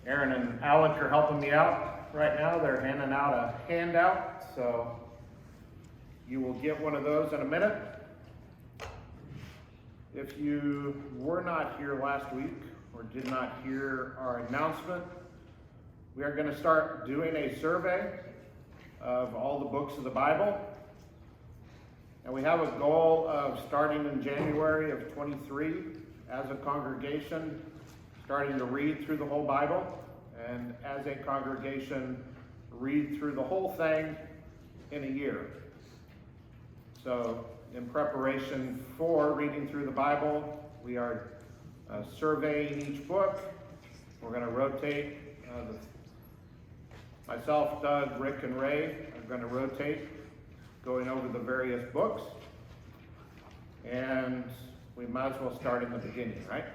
Aaron and Alec are helping me out right now. They're handing out a handout, so you will get one of those in a minute. If you were not here last week or did not hear our announcement, we are going to start doing a survey of all the books of the Bible. And we have a goal of starting in January of 23 as a congregation, starting to read through the whole Bible, and as a congregation, read through the whole thing in a year. So in preparation for reading through the Bible, we are surveying each book. We're going to rotate. Myself, Doug, Rick, and Ray are going to rotate going over the various books. And we might as well start in the beginning, right?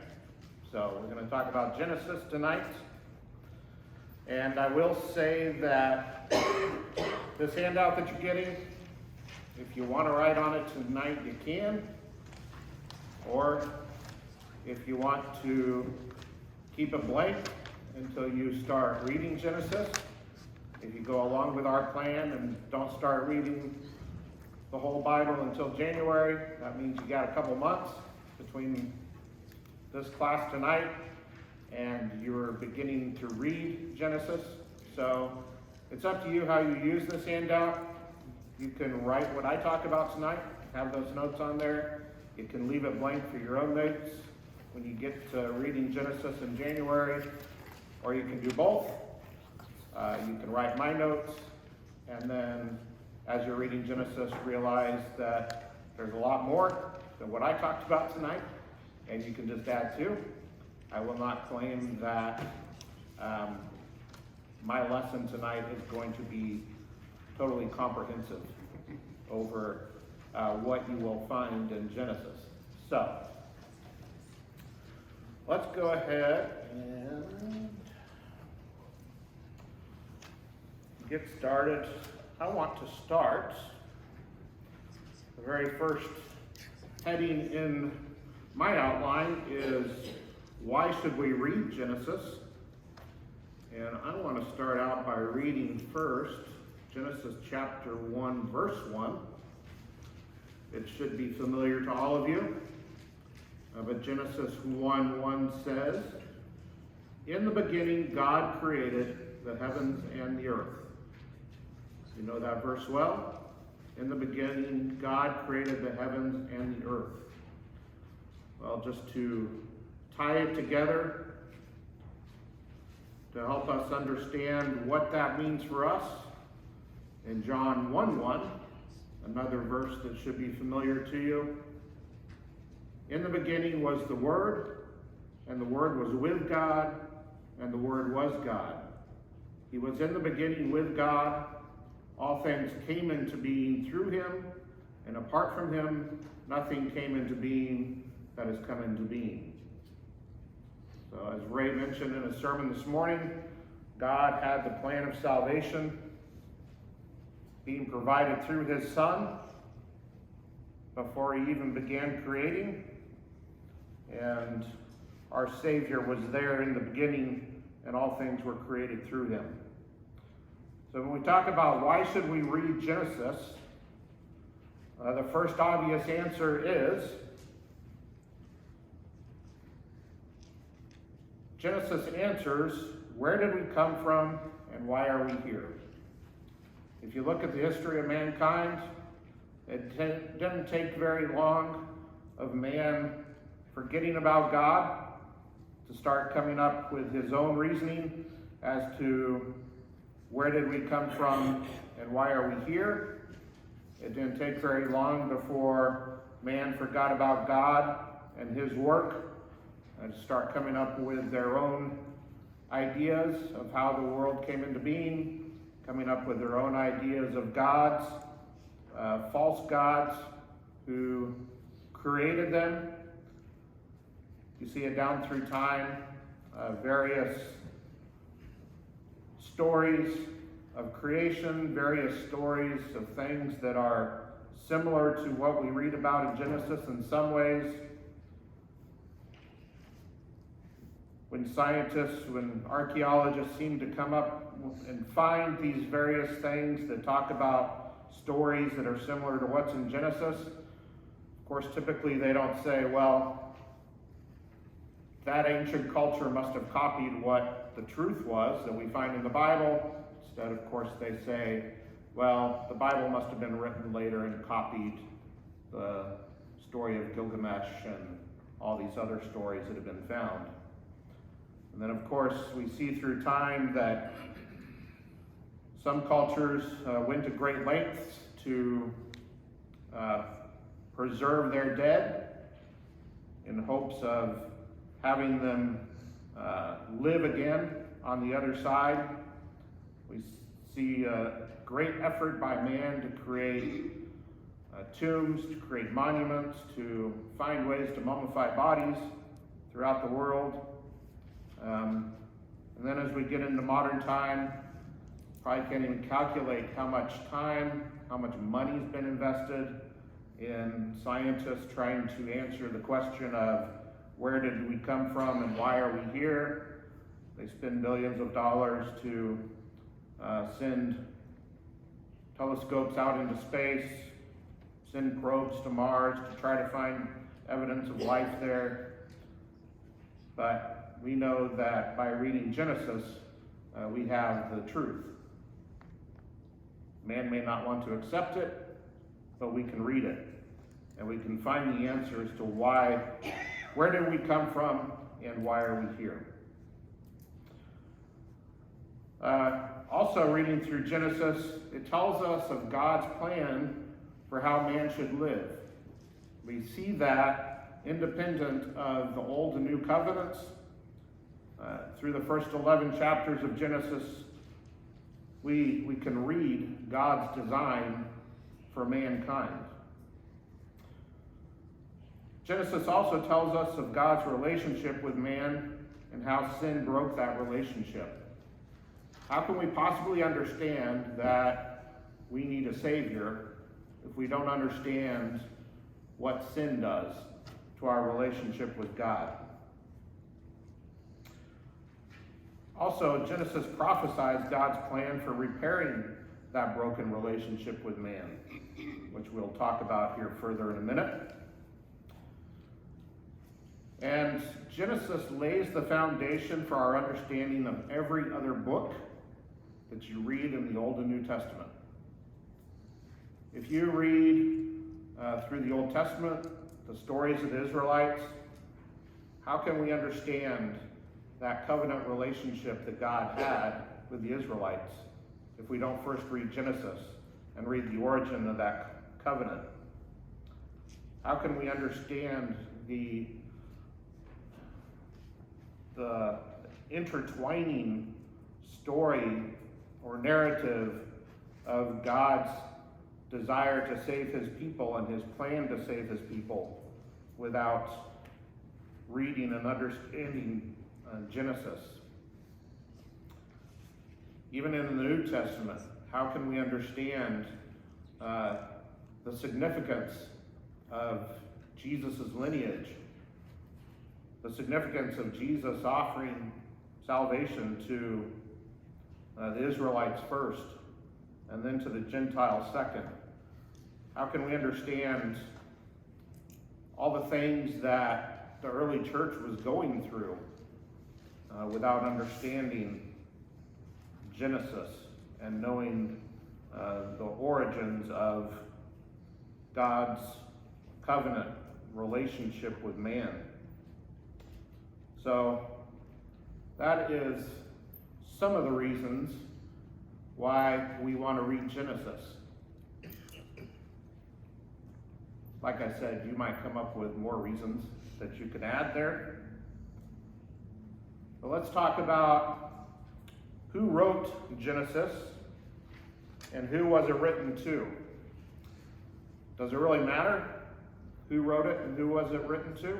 So we're going to talk about Genesis tonight. And I will say that this handout that you're getting, if you want to write on it tonight, you can. Or if you want to keep it blank until you start reading Genesis, if you go along with our plan and don't start reading the whole Bible until January, that means you got a couple months between this class tonight and you're beginning to read Genesis. So it's up to you how you use this handout. You can write what I talk about tonight, have those notes on there. You can leave it blank for your own notes when you get to reading Genesis in January, or you can do both. You can write my notes, and then as you're reading Genesis, realize that there's a lot more than what I talked about tonight, and you can just add to. I will not claim that my lesson tonight is going to be totally comprehensive over what you will find in Genesis. So, let's go ahead and get started. I want to start, the very first heading in my outline is, why should we read Genesis? And I want to start out by reading first Genesis chapter 1, verse 1. It should be familiar to all of you. But Genesis 1:1 says, "In the beginning God created the heavens and the earth." You know that verse well? In the beginning, God created the heavens and the earth. Well, just to tie it together, to help us understand what that means for us, in John 1:1, another verse that should be familiar to you, "In the beginning was the Word, and the Word was with God, and the Word was God. He was in the beginning with God. All things came into being through him, and apart from him, nothing came into being that has come into being." So as Ray mentioned in his sermon this morning, God had the plan of salvation being provided through his Son before he even began creating. And our Savior was there in the beginning, and all things were created through him. So when we talk about why should we read Genesis, the first obvious answer is Genesis answers, where did we come from and why are we here? If you look at the history of mankind, it didn't take very long of man forgetting about God to start coming up with his own reasoning as to where did we come from and why are we here. It didn't take very long before man forgot about God and his work and start coming up with their own ideas of how the world came into being, coming up with their own ideas of gods, false gods who created them. You see it down through time, various stories of creation, various stories of things that are similar to what we read about in Genesis in some ways. when scientists, when archaeologists seem to come up and find these various things that talk about stories that are similar to what's in Genesis, of course, typically they don't say, well, that ancient culture must have copied what the truth was that we find in the Bible. Instead, of course, they say, well, the Bible must have been written later and copied the story of Gilgamesh and all these other stories that have been found. And then, of course, we see through time that some cultures went to great lengths to preserve their dead in hopes of having them live again on the other side. We see a great effort by man to create tombs, to create monuments, to find ways to mummify bodies throughout the world. And then as we get into modern time, probably can't even calculate how much time, how much money's been invested in scientists trying to answer the question of where did we come from and why are we here? They spend billions of dollars to send telescopes out into space, send probes to Mars to try to find evidence of life there. But we know that by reading Genesis, we have the truth. Man may not want to accept it, but we can read it. And we can find the answers to why, where did we come from, and why are we here? Also, reading through Genesis, it tells us of God's plan for how man should live. We see that independent of the Old and New Covenants. Through the first 11 chapters of Genesis, we can read God's design for mankind. Genesis also tells us of God's relationship with man and how sin broke that relationship. How can we possibly understand that we need a Savior if we don't understand what sin does to our relationship with God? Also, Genesis prophesies God's plan for repairing that broken relationship with man, which we'll talk about here further in a minute. And Genesis lays the foundation for our understanding of every other book that you read in the Old and New Testament. If you read through the Old Testament, the stories of the Israelites, how can we understand that covenant relationship that God had with the Israelites if we don't first read Genesis and read the origin of that covenant? How can we understand the intertwining story or narrative of God's desire to save his people and his plan to save his people without reading and understanding Genesis? Even in the New Testament, how can we understand the significance of Jesus' lineage, the significance of Jesus offering salvation to the Israelites first, and then to the Gentiles second? How can we understand all the things that the early church was going through without understanding Genesis and knowing the origins of God's covenant relationship with man? So that is some of the reasons why we want to read Genesis. Like I said, you might come up with more reasons that you can add there. But let's talk about who wrote Genesis and who was it written to. Does it really matter who wrote it and who was it written to?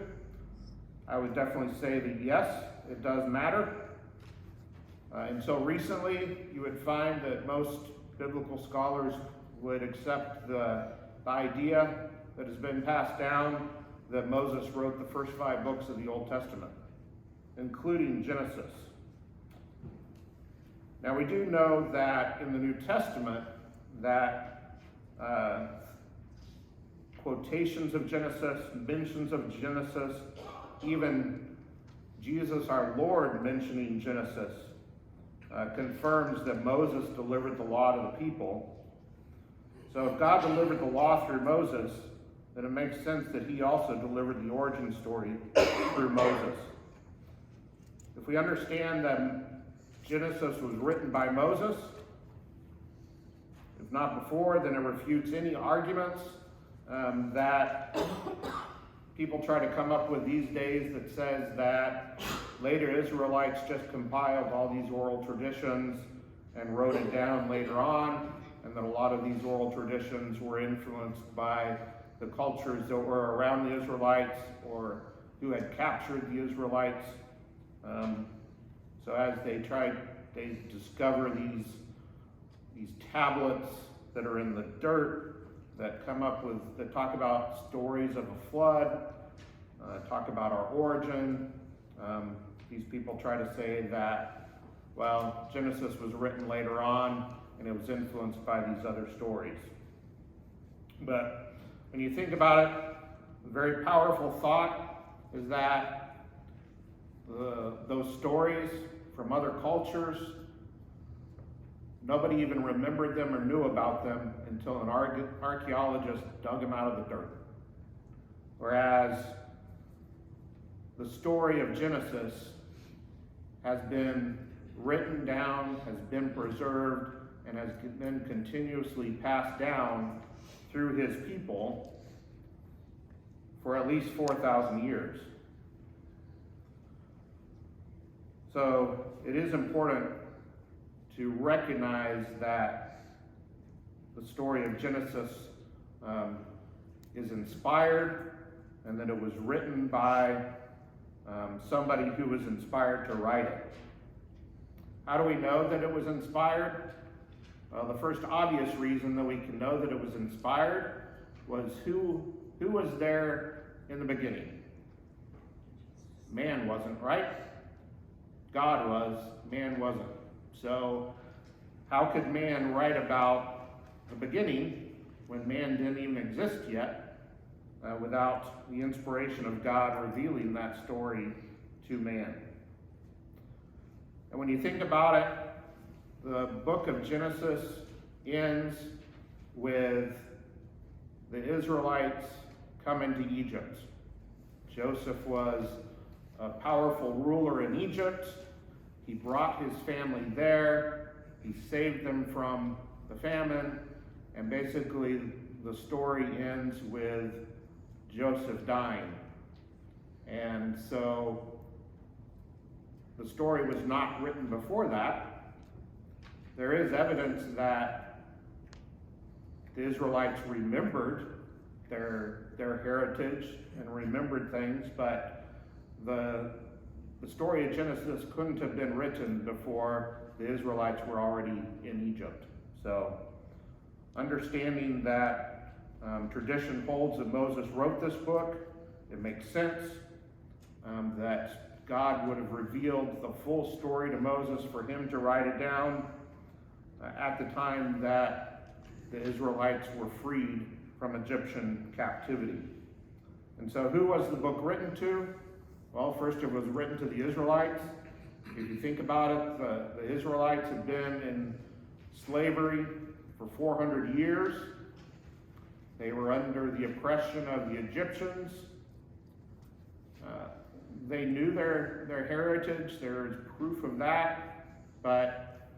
I would definitely say that yes, it does matter. Until recently, you would find that most biblical scholars would accept the idea that has been passed down that Moses wrote the first 5 books of the Old Testament. including Genesis. Now we do know that in the New Testament that quotations of Genesis, mentions of Genesis, even Jesus our Lord mentioning Genesis, confirms that Moses delivered the law to the people. So if God delivered the law through Moses, then it makes sense that he also delivered the origin story through Moses. If we understand that Genesis was written by Moses, if not before, then it refutes any arguments that people try to come up with these days that says that later Israelites just compiled all these oral traditions and wrote it down later on, and that a lot of these oral traditions were influenced by the cultures that were around the Israelites or who had captured the Israelites. So as they discover these tablets that are in the dirt that talk about stories of a flood, talk about our origin. These people try to say that, well, Genesis was written later on and it was influenced by these other stories. But when you think about it, a very powerful thought is that those stories from other cultures, nobody even remembered them or knew about them until an archaeologist dug them out of the dirt. Whereas the story of Genesis has been written down, has been preserved, and has been continuously passed down through his people for at least 4,000 years. So it is important to recognize that the story of Genesis is inspired and that it was written by somebody who was inspired to write it. How do we know that it was inspired? Well, the first obvious reason that we can know that it was inspired was who was there in the beginning? Man wasn't, right? God was, man wasn't. So how could man write about the beginning when man didn't even exist yet without the inspiration of God revealing that story to man? And when you think about it, the book of Genesis ends with the Israelites coming to Egypt. Joseph was a powerful ruler in Egypt. He brought his family there. He saved them from the famine. And basically, the story ends with Joseph dying. And so the story was not written before that. There is evidence that the Israelites remembered their heritage and remembered things, but the story of Genesis couldn't have been written before the Israelites were already in Egypt. So understanding that tradition holds that Moses wrote this book, it makes sense that God would have revealed the full story to Moses for him to write it down at the time that the Israelites were freed from Egyptian captivity. And so who was the book written to? Well, first it was written to the Israelites. If you think about it, the Israelites had been in slavery for 400 years. They were under the oppression of the Egyptians. They knew their heritage. There's proof of that, but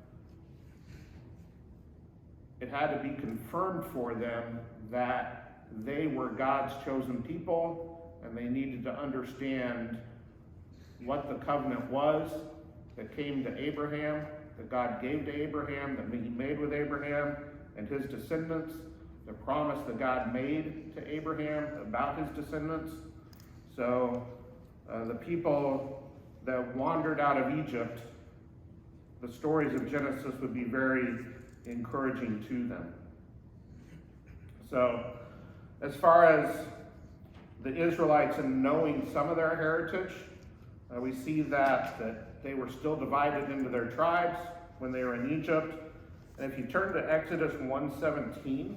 it had to be confirmed for them that they were God's chosen people, and they needed to understand what the covenant was that came to Abraham, that God gave to Abraham, that he made with Abraham and his descendants, the promise that God made to Abraham about his descendants. So the people that wandered out of Egypt, the stories of Genesis would be very encouraging to them. So as far as the Israelites and knowing some of their heritage, We see that they were still divided into their tribes when they were in Egypt. And if you turn to Exodus 1:17,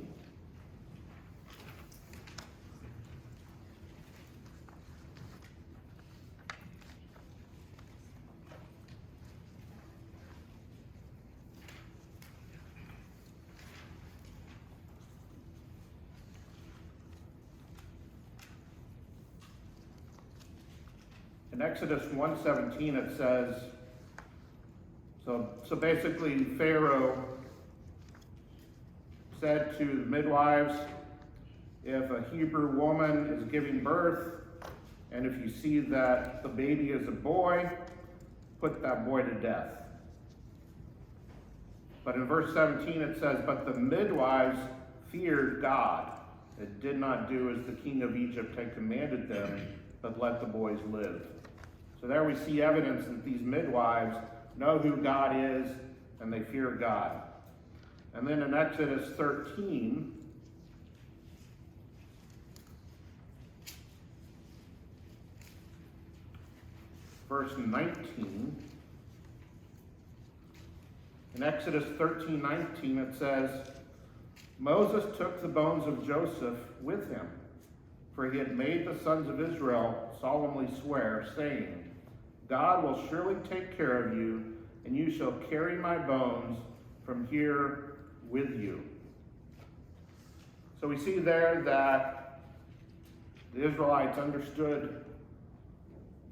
in Exodus 1:17 it says, so basically Pharaoh said to the midwives, if a Hebrew woman is giving birth, and if you see that the baby is a boy, put that boy to death. But in verse 17 it says, but the midwives feared God, and did not do as the king of Egypt had commanded them, but let the boys live. So there we see evidence that these midwives know who God is, and they fear God. And then in Exodus 13, verse 19, in Exodus 13:19 it says, Moses took the bones of Joseph with him, for he had made the sons of Israel solemnly swear, saying, God will surely take care of you, and you shall carry my bones from here with you. So we see there that the Israelites understood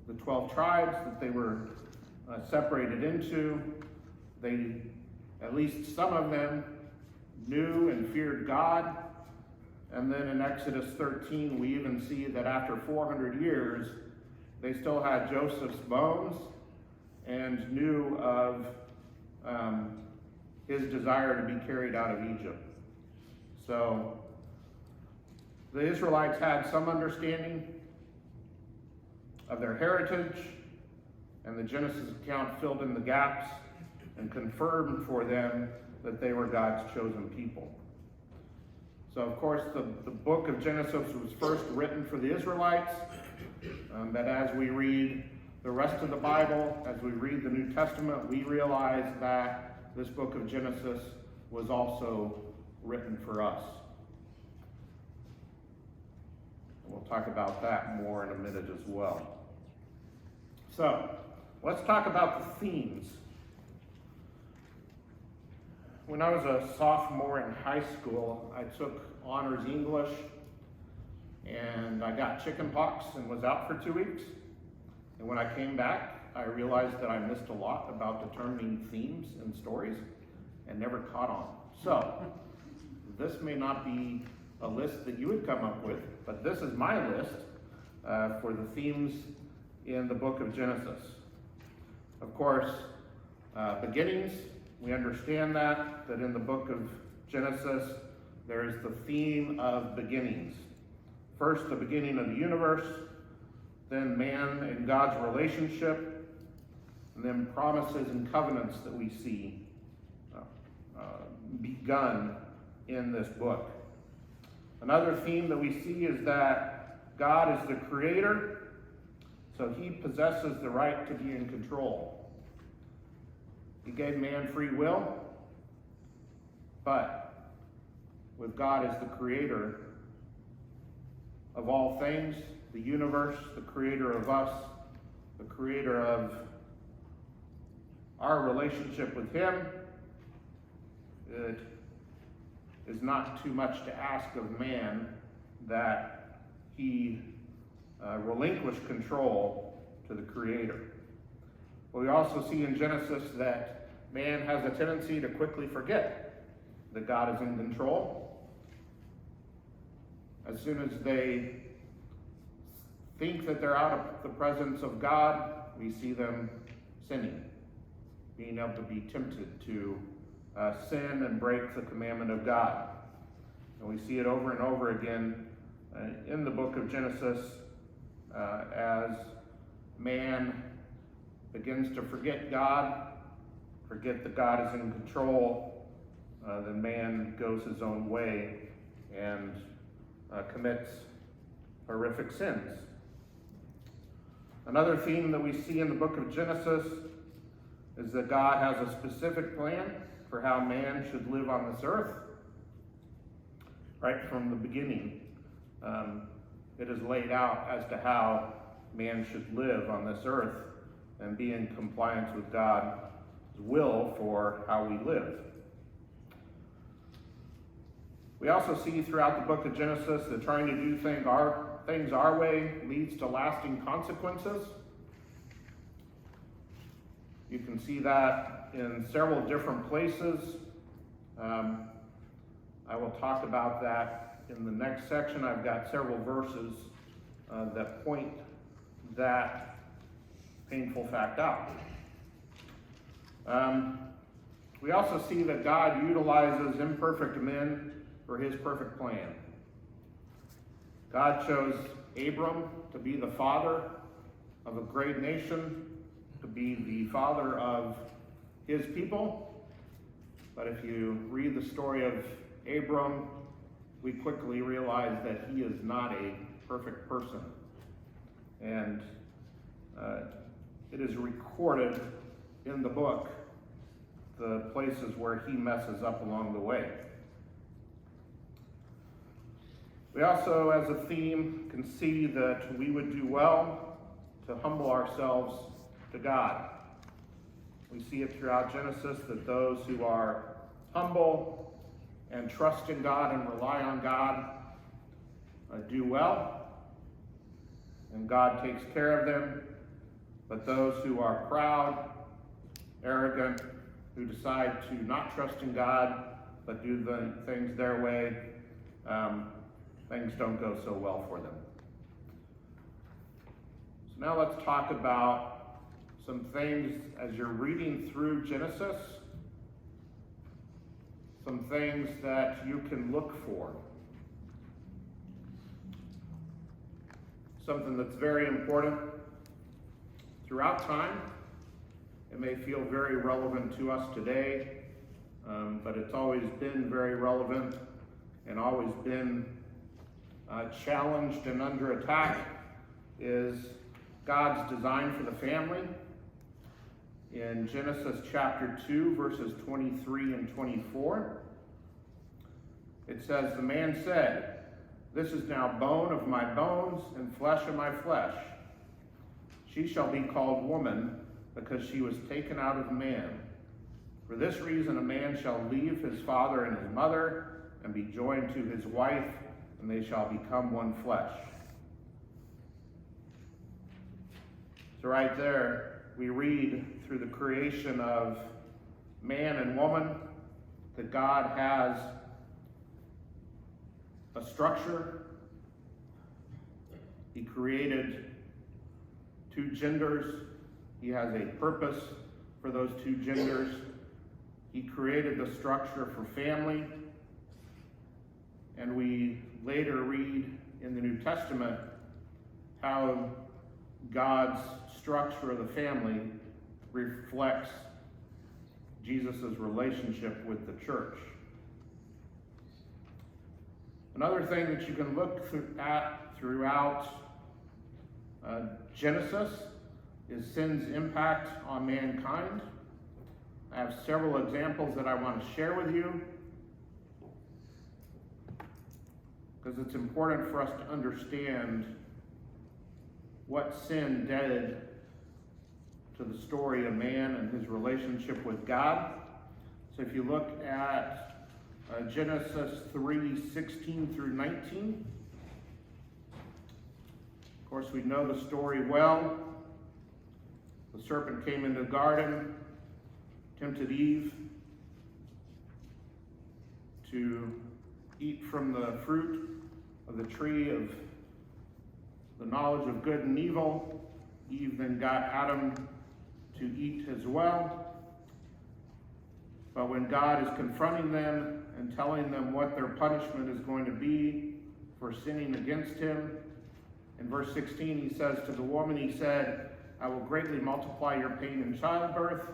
the 12 tribes that they were separated into. They, at least some of them, knew and feared God. And then in Exodus 13, we even see that after 400 years, they still had Joseph's bones and knew of his desire to be carried out of Egypt. So the Israelites had some understanding of their heritage, and the Genesis account filled in the gaps and confirmed for them that they were God's chosen people. So of course the book of Genesis was first written for the Israelites, but as we read the rest of the Bible, as we read the New Testament, we realize that this book of Genesis was also written for us. And we'll talk about that more in a minute as well. So, let's talk about the themes. When I was a sophomore in high school, I took honors English, and I got chicken pox and was out for 2 weeks. And when I came back, I realized that I missed a lot about determining themes and stories and never caught on. So, this may not be a list that you would come up with, but this is my list for the themes in the book of Genesis. Of course, beginnings, we understand that in the book of Genesis, there is the theme of beginnings. First, the beginning of the universe, then man and God's relationship, and then promises and covenants that we see begun in this book. Another theme that we see is that God is the creator, so he possesses the right to be in control. He gave man free will, but with God as the creator of all things, the universe, the creator of us, the creator of our relationship with him, it is not too much to ask of man that he relinquish control to the creator. But we also see in Genesis that man has a tendency to quickly forget that God is in control. As soon as they think that they're out of the presence of God, we see them sinning, being able to be tempted to sin and break the commandment of God. And we see it over and over again in the book of Genesis as man begins to forget God, forget that God is in control, then man goes his own way and commits horrific sins. Another theme that we see in the book of Genesis is that God has a specific plan for how man should live on this earth. Right from the beginning, it is laid out as to how man should live on this earth and be in compliance with God's will for how we live. We also see throughout the book of Genesis that trying to do things our way leads to lasting consequences. You can see that in several different places. I will talk about that in the next section. I've got several verses that point that painful fact out. We also see that God utilizes imperfect men for his perfect plan. God chose Abram to be the father of a great nation, to be the father of his people. But if you read the story of Abram, we quickly realize that he is not a perfect person. And it is recorded in the book the places where he messes up along the way. We also, as a theme, can see that we would do well to humble ourselves to God. We see it throughout Genesis that those who are humble and trust in God and rely on God do well, and God takes care of them. But those who are proud, arrogant, who decide to not trust in God but do the things their way, things don't go so well for them. So now let's talk about some things as you're reading through Genesis, some things that you can look for. Something that's very important throughout time. It may feel very relevant to us today, but it's always been very relevant and always been challenged and under attack, is God's design for the family. In Genesis chapter 2, verses 23 and 24, it says, "The man said, 'This is now bone of my bones and flesh of my flesh. She shall be called woman, because she was taken out of man. For this reason a man shall leave his father and his mother and be joined to his wife, and they shall become one flesh.'" So right there, we read through the creation of man and woman that God has a structure. He created two genders. He has a purpose for those two genders. He created the structure for family. And we later read in the New Testament how God's structure of the family reflects Jesus' relationship with the church. Another thing that you can look at throughout Genesis is sin's impact on mankind. I have several examples that I want to share with you, because it's important for us to understand what sin did to the story of man and his relationship with God. So if you look at Genesis 3:16 through 19, of course we know the story well. The serpent came into the garden, tempted Eve to eat from the fruit of the tree of the knowledge of good and evil. Eve then got Adam to eat as well. But when God is confronting them and telling them what their punishment is going to be for sinning against him, in verse 16 he says to the woman, he said, "I will greatly multiply your pain in childbirth.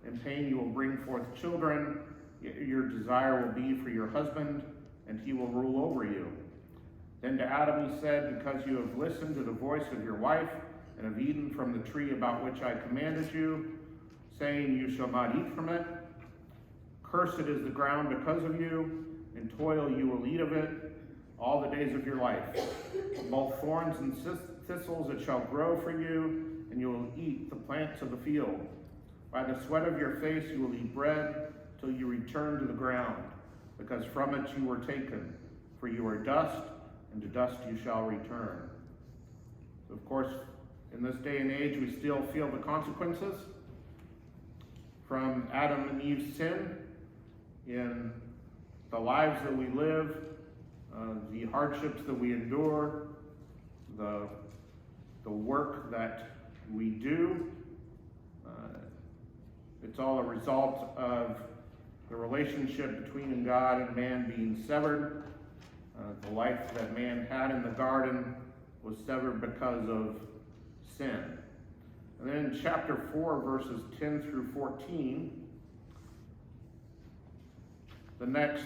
In pain you will bring forth children. Your desire will be for your husband, and he will rule over you." Then to Adam he said, "Because you have listened to the voice of your wife and have eaten from the tree about which I commanded you, saying, you shall not eat from it. Cursed is the ground because of you, in toil you will eat of it all the days of your life. Both thorns and thistles it shall grow for you, and you will eat the plants of the field. By the sweat of your face you will eat bread till you return to the ground, because from it you were taken. For you are dust, and to dust you shall return. So of course, in this day and age, we still feel the consequences from Adam and Eve's sin in the lives that we live, the hardships that we endure, the work that we do. It's all a result of the relationship between God and man being severed. The life that man had in the garden was severed because of sin. And then in chapter 4, verses 10 through 14, the next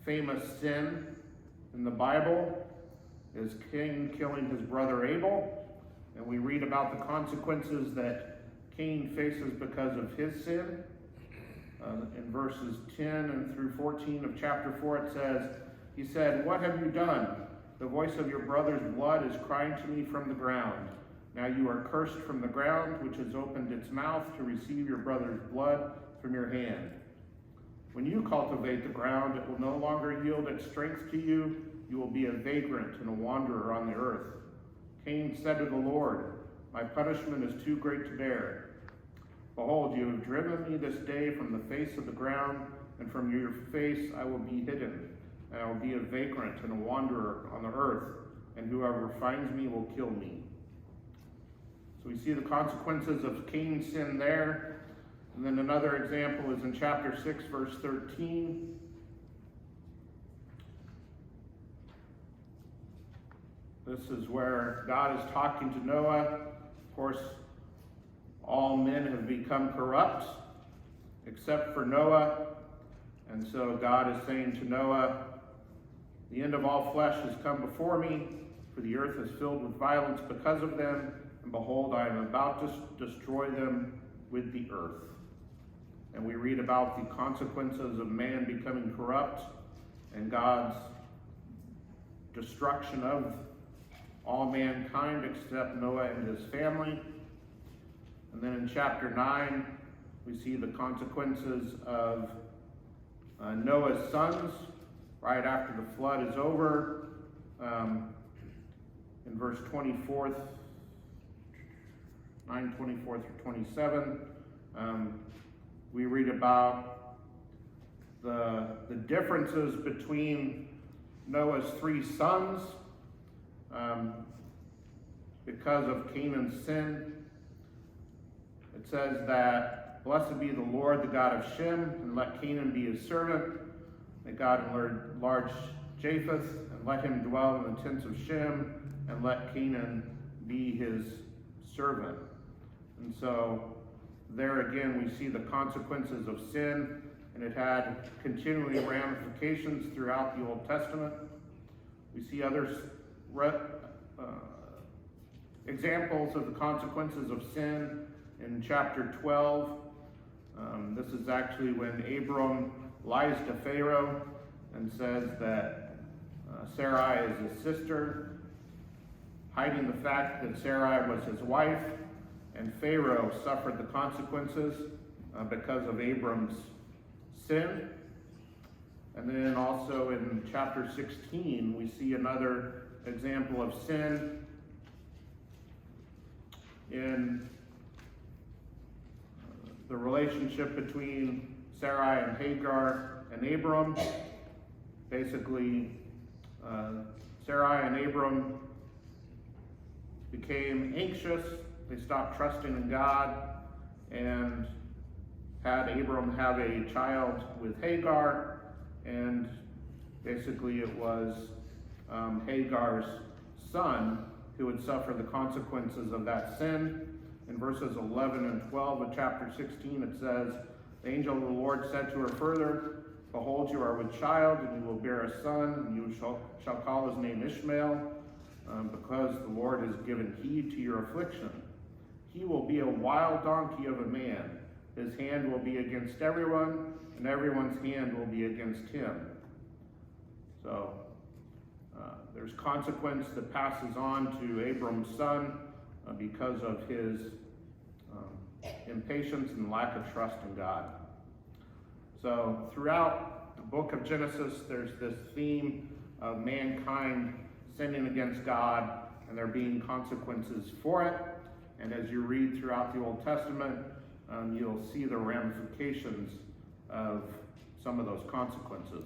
famous sin in the Bible is Cain killing his brother Abel. And we read about the consequences that Cain faces because of his sin. In verses 10 and through 14 of chapter 4, it says, he said, what have you done? The voice of your brother's blood is crying to me from the ground. Now you are cursed from the ground, which has opened its mouth to receive your brother's blood from your hand. When you cultivate the ground, it will no longer yield its strength to you. You will be a vagrant and a wanderer on the earth. Cain said to the Lord, my punishment is too great to bear. Behold, you have driven me this day from the face of the ground, and from your face I will be hidden, and I will be a vagrant and a wanderer on the earth, and whoever finds me will kill me. So we see the consequences of Cain's sin there. And then another example is in chapter 6, verse 13. This is where God is talking to Noah. Of course, all men have become corrupt except for Noah. And so God is saying to Noah, the end of all flesh has come before me, for the earth is filled with violence because of them, and behold, I am about to destroy them with the earth. And we read about the consequences of man becoming corrupt and God's destruction of all mankind except Noah and his family. And then in chapter 9, we see the consequences of Noah's sons right after the flood is over. In verse 24, 9:24 through 27, we read about the differences between Noah's three sons because of Canaan's sin. It says that, blessed be the Lord, the God of Shem, and let Canaan be his servant. May God enlarge Japheth, and let him dwell in the tents of Shem, and let Canaan be his servant. And so there again we see the consequences of sin, and it had continuing ramifications throughout the Old Testament. We see other examples of the consequences of sin in chapter 12. This is actually when Abram lies to Pharaoh and says that Sarai is his sister, hiding the fact that Sarai was his wife, and Pharaoh suffered the consequences because of Abram's sin. And then also in chapter 16, we see another example of sin in the relationship between Sarai and Hagar and Abram. Basically, Sarai and Abram became anxious. They stopped trusting in God and had Abram have a child with Hagar, and basically it was Hagar's son who would suffer the consequences of that sin. In verses 11 and 12 of chapter 16, it says, the angel of the Lord said to her further, behold, you are with child, and you will bear a son, and you shall call his name Ishmael, because the Lord has given heed to your affliction. He will be a wild donkey of a man. His hand will be against everyone, and everyone's hand will be against him. So there's consequence that passes on to Abram's son because of his impatience and lack of trust in God. So throughout the book of Genesis, there's this theme of mankind sinning against God and there being consequences for it. And as you read throughout the Old Testament, you'll see the ramifications of some of those consequences.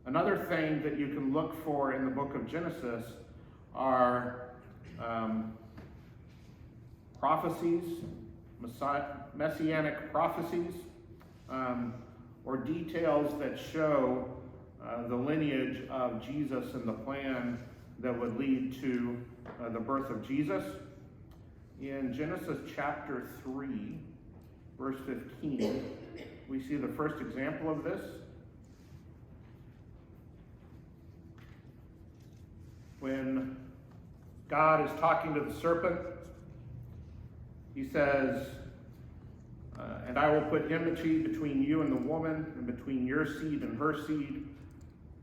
Another thing that you can look for in the book of Genesis are prophecies, messianic prophecies, or details that show the lineage of Jesus and the plan that would lead to the birth of Jesus. In Genesis chapter 3, verse 15, we see the first example of this. When God is talking to the serpent, he says, and I will put enmity between you and the woman, and between your seed and her seed.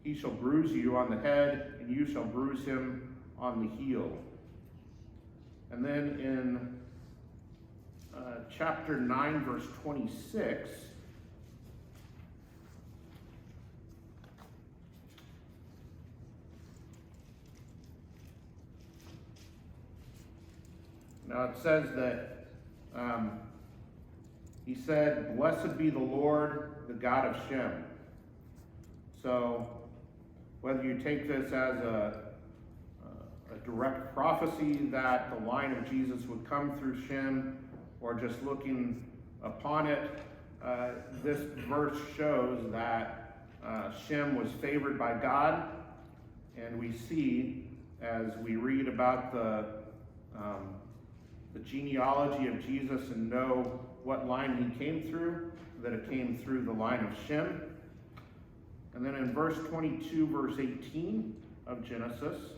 He shall bruise you on the head, and you shall bruise him on the heel. And then in chapter 9, verse 26, now it says that he said, "Blessed be the Lord, the God of Shem." So whether you take this as a direct prophecy that the line of Jesus would come through Shem, or just looking upon it, this verse shows that Shem was favored by God, and we see as we read about the genealogy of Jesus and know what line he came through, that it came through the line of Shem. And then in verse 22, verse 18 of Genesis,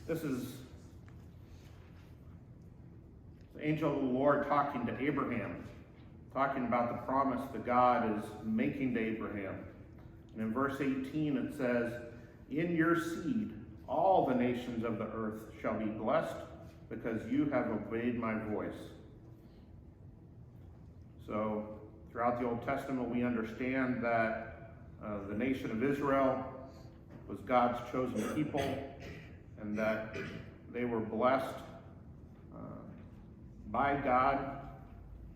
this is the angel of the Lord talking to Abraham, talking about the promise that God is making to Abraham. And in verse 18 it says, "In your seed all the nations of the earth shall be blessed, because you have obeyed my voice." So throughout the Old Testament we understand that the nation of Israel was God's chosen people, and that they were blessed by God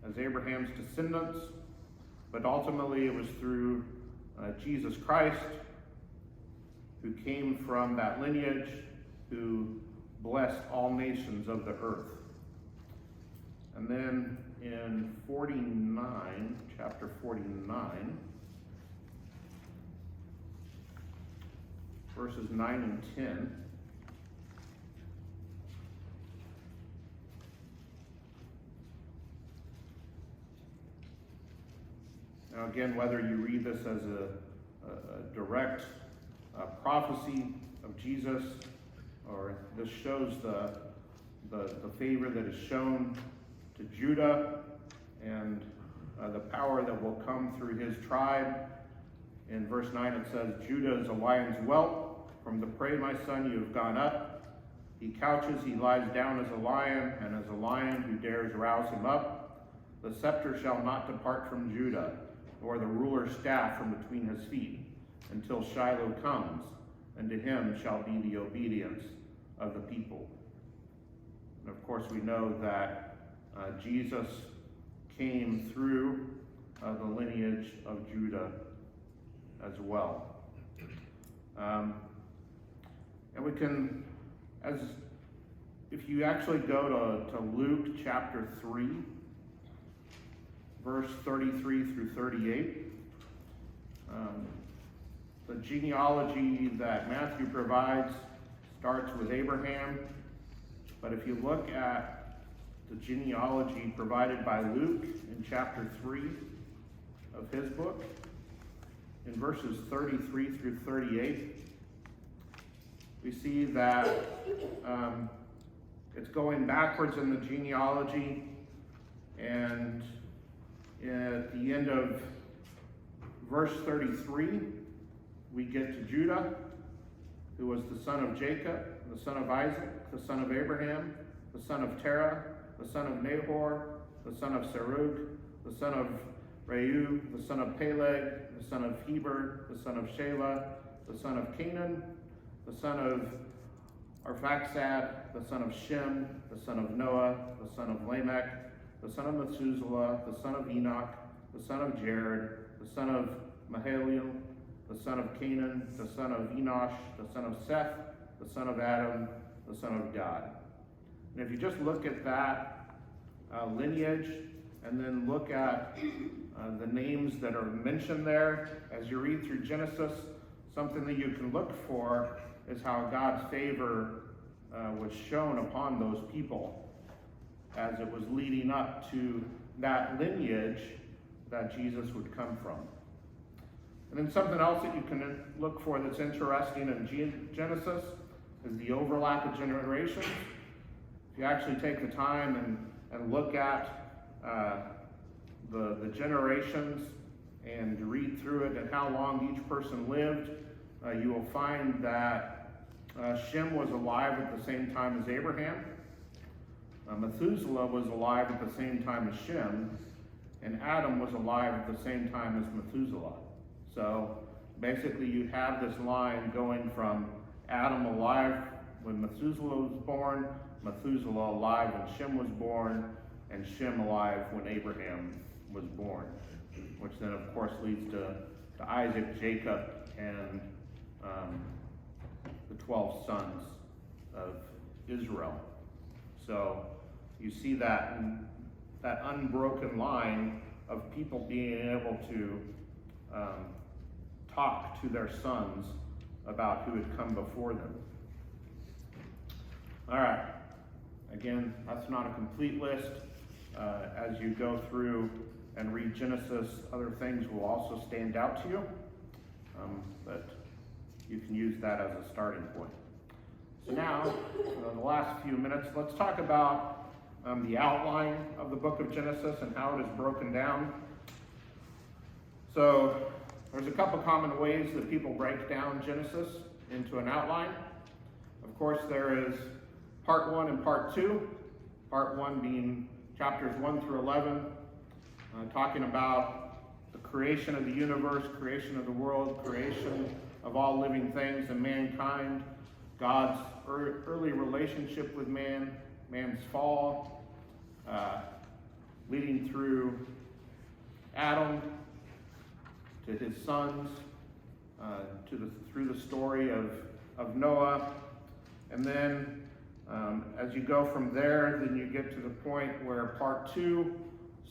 as Abraham's descendants, but ultimately it was through Jesus Christ, who came from that lineage, who blessed all nations of the earth. And then in 49, chapter 49, verses 9 and 10, now again, whether you read this as a direct prophecy of Jesus, or this shows the favor that is shown to Judah and the power that will come through his tribe. In verse 9 it says, "Judah is a lion's whelp. From the prey, my son, you have gone up. He couches, he lies down as a lion, and as a lion who dares rouse him up. The scepter shall not depart from Judah, nor the ruler's staff from between his feet, until Shiloh comes, and to him shall be the obedience of the people." And of course we know that Jesus came through the lineage of Judah as well. And we can, if you actually go to Luke chapter 3, verse 33 through 38, the genealogy that Matthew provides starts with Abraham, but if you look at the genealogy provided by Luke in chapter 3 of his book. In verses 33 through 38, we see that it's going backwards in the genealogy, and at the end of verse 33, we get to Judah, who was the son of Jacob, the son of Isaac, the son of Abraham, the son of Terah, the son of Nahor, the son of Serug, the son of Reu, the son of Peleg, the son of Heber, the son of Shelah, the son of Canaan, the son of Arphaxad, the son of Shem, the son of Noah, the son of Lamech, the son of Methuselah, the son of Enoch, the son of Jared, the son of Mahalalel, the son of Canaan, the son of Enosh, the son of Seth, the son of Adam, the son of God. And if you just look at that lineage, and then look at the names that are mentioned there as you read through Genesis, something that you can look for is how God's favor was shown upon those people as it was leading up to that lineage that Jesus would come from. And then something else that you can look for that's interesting in Genesis is the overlap of generations. If you actually take the time and look at the generations and read through it and how long each person lived, you will find that Shem was alive at the same time as Abraham. Methuselah was alive at the same time as Shem, and Adam was alive at the same time as Methuselah. So basically you have this line going from Adam alive when Methuselah was born, Methuselah alive when Shem was born, and Shem alive when Abraham was born, which then of course leads to Isaac, Jacob, and the 12 sons of Israel. So you see that unbroken line of people being able to talk to their sons about who had come before them. All right, again, that's not a complete list. As you go through and read Genesis, other things will also stand out to you, but you can use that as a starting point. So now, in the last few minutes, let's talk about the outline of the book of Genesis and how it is broken down. So there's a couple common ways that people break down Genesis into an outline. Of course, there is part 1 and part 2. Part 1 being chapters 1 through 11, talking about the creation of the universe, creation of the world, creation of all living things and mankind, God's early relationship with man, man's fall, leading through Adam to his sons, through the story of Noah, and then as you go from there, then you get to the point where part 2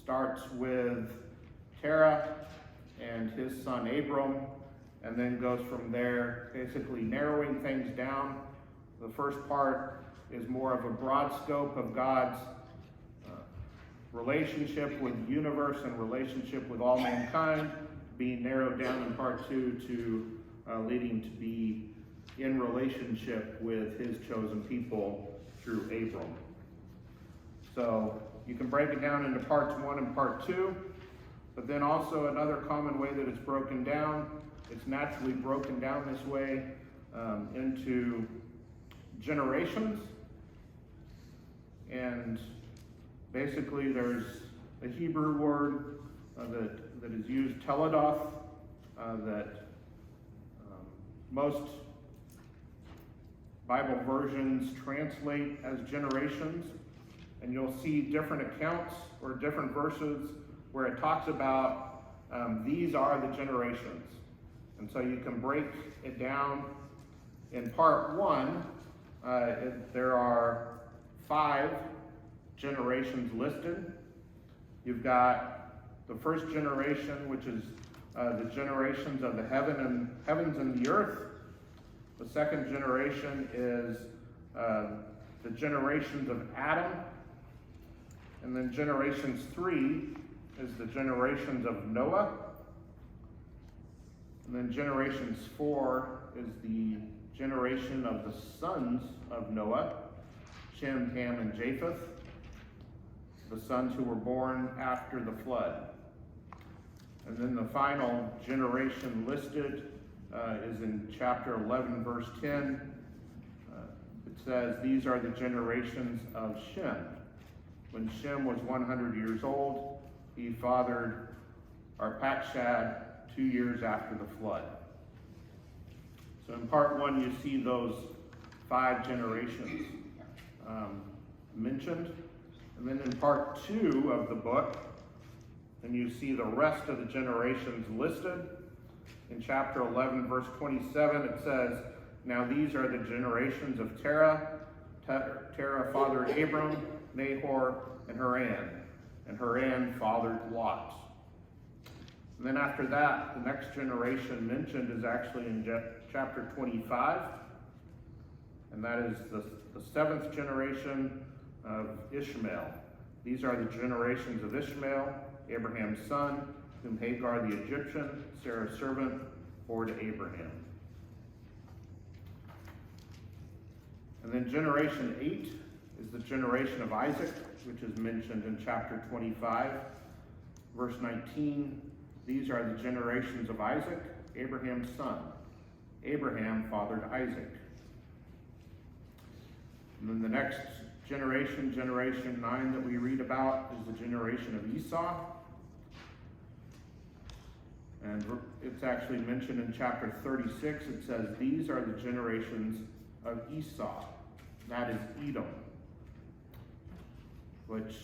starts with Terah and his son Abram, and then goes from there, basically narrowing things down. The first part is more of a broad scope of God's relationship with the universe and relationship with all mankind, being narrowed down in part 2 to leading to be in relationship with his chosen people through Abram. So you can break it down into parts 1 and part 2, but then also another common way that it's broken down, it's naturally broken down this way into generations. And basically there's a Hebrew word that is used, teledoth, that most Bible versions translate as generations, and you'll see different accounts or different verses where it talks about these are the generations. And so you can break it down. In part 1, there are 5 generations listed. You've got the first generation, which is the generations of the heavens and the earth. The second generation is the generations of Adam. And then generations 3 is the generations of Noah. And then generations 4 is the generation of the sons of Noah, Shem, Ham, and Japheth, the sons who were born after the flood. And then the final generation listed is in chapter 11, verse 10. It says, these are the generations of Shem. When Shem was 100 years old, he fathered Arpachshad 2 years after the flood. So in part 1, you see those 5 generations mentioned. And then in part 2 of the book, and you see the rest of the generations listed. In chapter 11, verse 27, it says, now these are the generations of Terah. Terah fathered Abram, Nahor, and Haran. And Haran fathered Lot. And then after that, the next generation mentioned is actually in chapter 25. And that is the 7th generation of Ishmael. These are the generations of Ishmael, Abraham's son, whom Hagar the Egyptian, Sarah's servant, bore to Abraham. And then generation 8 is the generation of Isaac, which is mentioned in chapter 25, verse 19. These are the generations of Isaac, Abraham's son. Abraham fathered Isaac. And then the next generation, generation 9 that we read about, is the generation of Esau. And it's actually mentioned in chapter 36. It says, these are the generations of Esau. That is Edom. Which,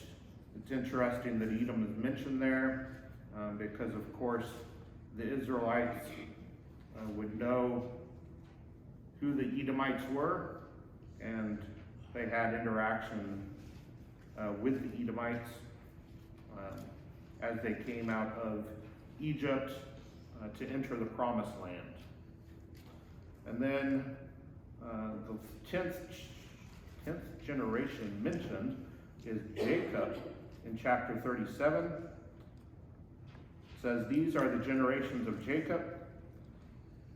it's interesting that Edom is mentioned there, because of course the Israelites would know who the Edomites were, and they had interaction with the Edomites as they came out of Egypt to enter the Promised Land. And then the 10th generation mentioned is Jacob in chapter 37. It says, these are the generations of Jacob.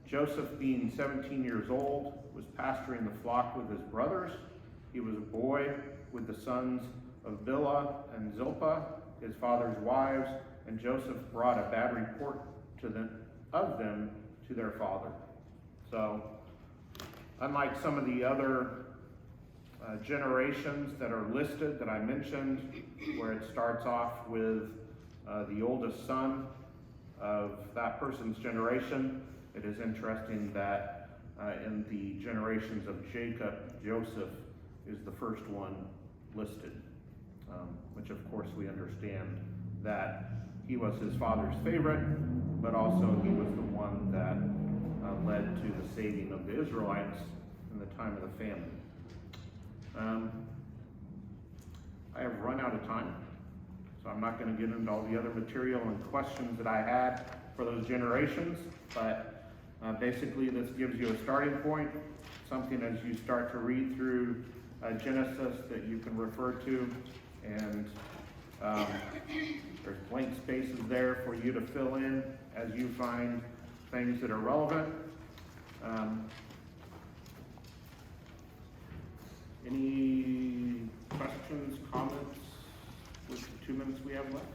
Joseph, being 17 years old, was pasturing the flock with his brothers. He was a boy with the sons of Bilhah and Zilpah, his father's wives, and Joseph brought a bad report of them to their father. So, unlike some of the other generations that are listed that I mentioned, where it starts off with the oldest son of that person's generation, it is interesting that in the generations of Jacob, Joseph is the first one listed, which of course we understand that he was his father's favorite, but also he was the one that led to the saving of the Israelites in the time of the famine. I have run out of time, so I'm not going to get into all the other material and questions that I had for those generations, but basically this gives you a starting point, something as you start to read through Genesis that you can refer to, and there's blank spaces there for you to fill in as you find things that are relevant. Any questions, comments with the 2 minutes we have left?